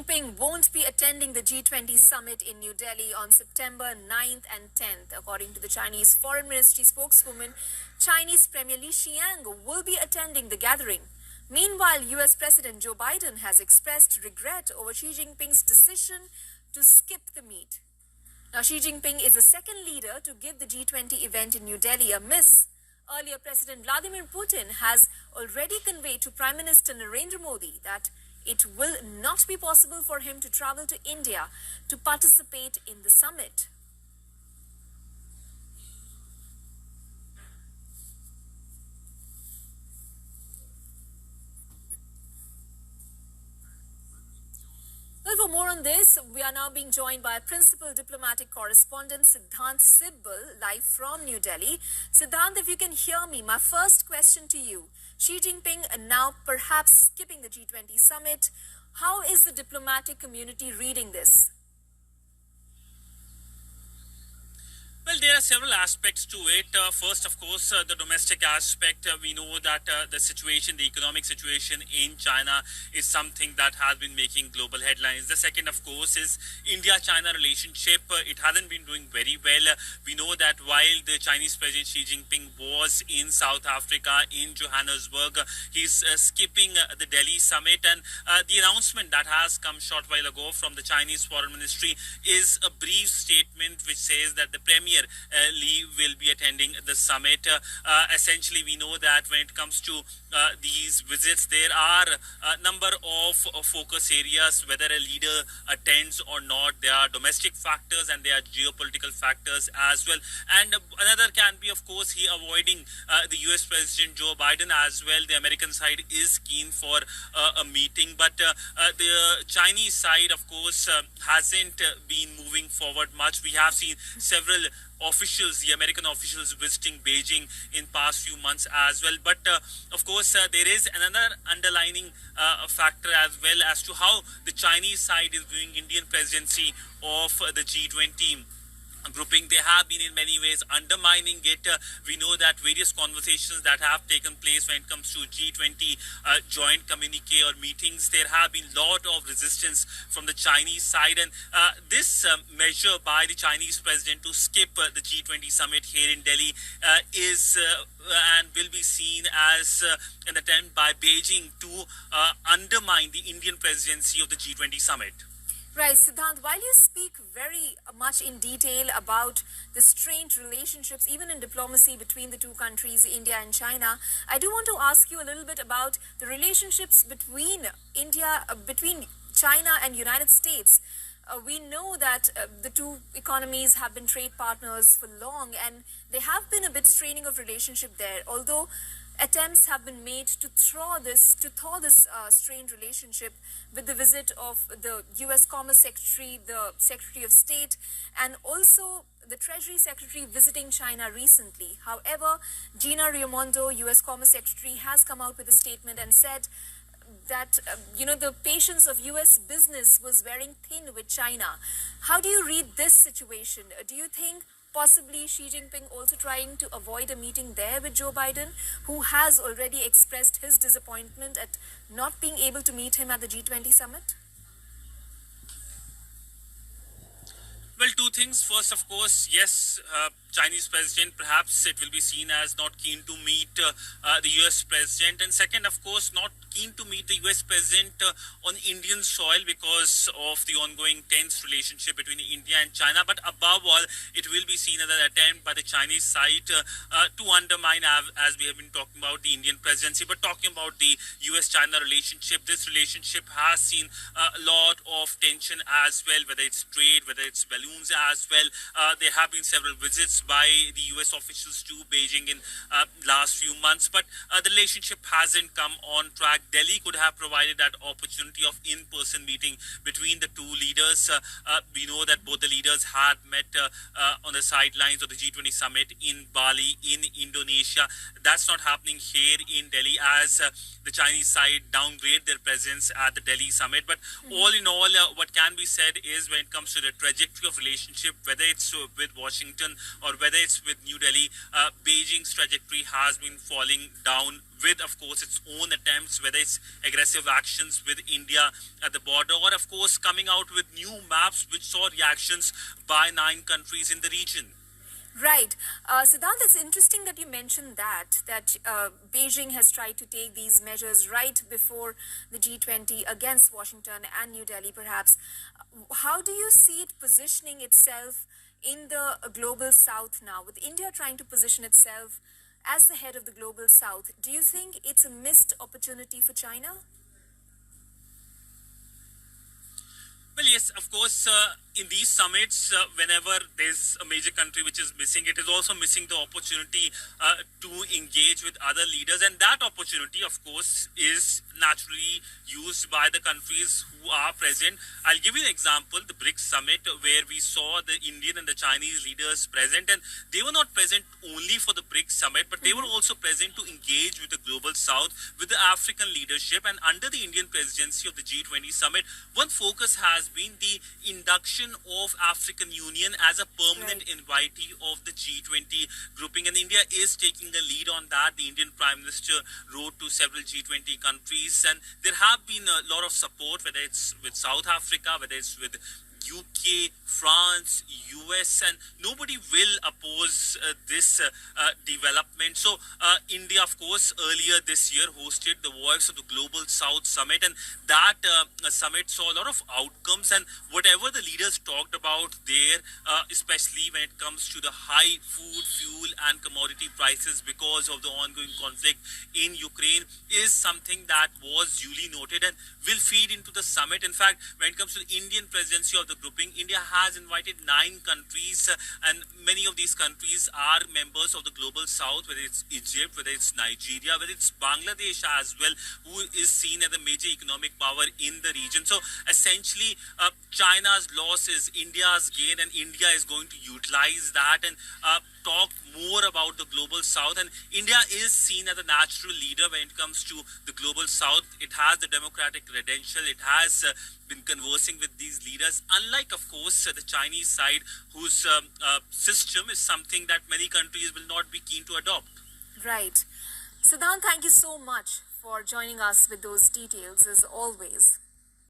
Jinping won't be attending the G20 summit in New Delhi on September 9th and 10th. According to the Chinese Foreign Ministry spokeswoman, Chinese Premier Li Qiang will be attending the gathering. Meanwhile, US President Joe Biden has expressed regret over Xi Jinping's decision to skip the meet. Now, Xi Jinping is the second leader to give the G20 event in New Delhi a miss. Earlier, President Vladimir Putin has already conveyed to Prime Minister Narendra Modi that it will not be possible for him to travel to India to participate in the summit. Well, for more on this, we are now being joined by Principal Diplomatic Correspondent Siddhant Sibal, live from New Delhi. Siddhant, if you can hear me, my first question to you. Xi Jinping now perhaps skipping the G20 summit. How is the diplomatic community reading this? Well, there are several aspects to it. First, of course, the domestic aspect. We know that the situation, the economic situation in China is something that has been making global headlines. The second, of course, is India-China relationship. It hasn't been doing very well. We know that while the Chinese President Xi Jinping was in South Africa, in Johannesburg, he's skipping the Delhi summit. And the announcement that has come short while ago from the Chinese Foreign Ministry is a brief statement which says that the Premier Li will be attending the summit. Essentially, we know that when it comes to these visits, there are a number of focus areas, whether a leader attends or not. There are domestic factors and there are geopolitical factors as well. And another can be, of course, he avoiding the US President Joe Biden as well. The American side is keen for a meeting, but the Chinese side, of course, hasn't been moving forward much. We have seen several officials, the American officials visiting Beijing in past few months as well. But of course, there is another underlining factor as well as to how the Chinese side is viewing Indian presidency of the G20 grouping. They have been in many ways undermining it. We know that various conversations that have taken place when it comes to G20 joint communique or meetings, there have been a lot of resistance from the Chinese side, and this measure by the Chinese president to skip the G20 summit here in Delhi is and will be seen as an attempt by Beijing to undermine the Indian presidency of the G20 summit. Right, Siddhant, while you speak very much in detail about the strained relationships, even in diplomacy between the two countries, India and China, I do want to ask you a little bit about the relationships between between China and United States. We know that the two economies have been trade partners for long, and there have been a bit straining of relationship there, although attempts have been made to thaw this strained relationship with the visit of the U.S. Commerce Secretary, the Secretary of State, and also the Treasury Secretary visiting China recently. However, Gina Raimondo, U.S. Commerce Secretary, has come out with a statement and said that, the patience of U.S. business was wearing thin with China. How do you read this situation? Do you think possibly Xi Jinping also trying to avoid a meeting there with Joe Biden, who has already expressed his disappointment at not being able to meet him at the G20 summit? Well, two things. First, of course, yes, Chinese president, perhaps it will be seen as not keen to meet the US president. And second, of course, not keen to meet the US president on Indian soil because of the ongoing tense relationship between India and China. But above all, it will be seen as an attempt by the Chinese side to undermine, as we have been talking about, the Indian presidency. But talking about the US-China relationship, this relationship has seen a lot of tension as well, whether it's trade, whether it's balloons as well. There have been several visits by the US officials to Beijing in last few months, but the relationship hasn't come on track. Delhi could have provided that opportunity of in-person meeting between the two leaders. We know that both the leaders had met on the sidelines of the G20 summit in Bali, in Indonesia. That's not happening here in Delhi as the Chinese side downgrade their presence at the Delhi summit. But all in all, what can be said is when it comes to the trajectory of relationship, whether it's with Washington or whether it's with New Delhi, Beijing's trajectory has been falling down with, of course, its own attempts, whether it's aggressive actions with India at the border, or, of course, coming out with new maps which saw reactions by 9 countries in the region. Right. Siddhant, it's interesting that you mentioned that Beijing has tried to take these measures right before the G20 against Washington and New Delhi, perhaps. How do you see it positioning itself in the global south now, with India trying to position itself as the head of the global south? Do you think it's a missed opportunity for China? Well, yes, of course, in these summits, whenever there's a major country which is missing, it is also missing the opportunity to engage with other leaders. And that opportunity, of course, is naturally used by the countries who are present. I'll give you an example, the BRICS summit, where we saw the Indian and the Chinese leaders present. And they were not present only for the BRICS summit, but they were also present to engage with the global south, with the African leadership. And under the Indian presidency of the G20 summit, one focus has been the induction of African Union as a permanent invitee of the G20 grouping, and India is taking the lead on that. The Indian Prime Minister wrote to several G20 countries, and there have been a lot of support, whether it's with South Africa, whether it's with UK, France, US, and nobody will oppose this development. So India, of course, earlier this year hosted the Voice of the Global South Summit, and that summit saw a lot of outcomes, and whatever the leaders talked about there, especially when it comes to the high food, fuel, and commodity prices because of the ongoing conflict in Ukraine, is something that was duly noted and will feed into the summit. In fact, when it comes to the Indian presidency of the grouping, India has invited 9 countries, and many of these countries are members of the global south, whether it's Egypt, whether it's Nigeria, whether it's Bangladesh as well, who is seen as a major economic power in the region. So essentially, China's loss is India's gain, and India is going to utilize that and talk more about the global south. And India is seen as a natural leader when it comes to the global south. It has the democratic credential. It has been conversing with these leaders, unlike, of course, the Chinese side, whose system is something that many countries will not be keen to adopt. Right. Siddhant, thank you so much for joining us with those details, as always.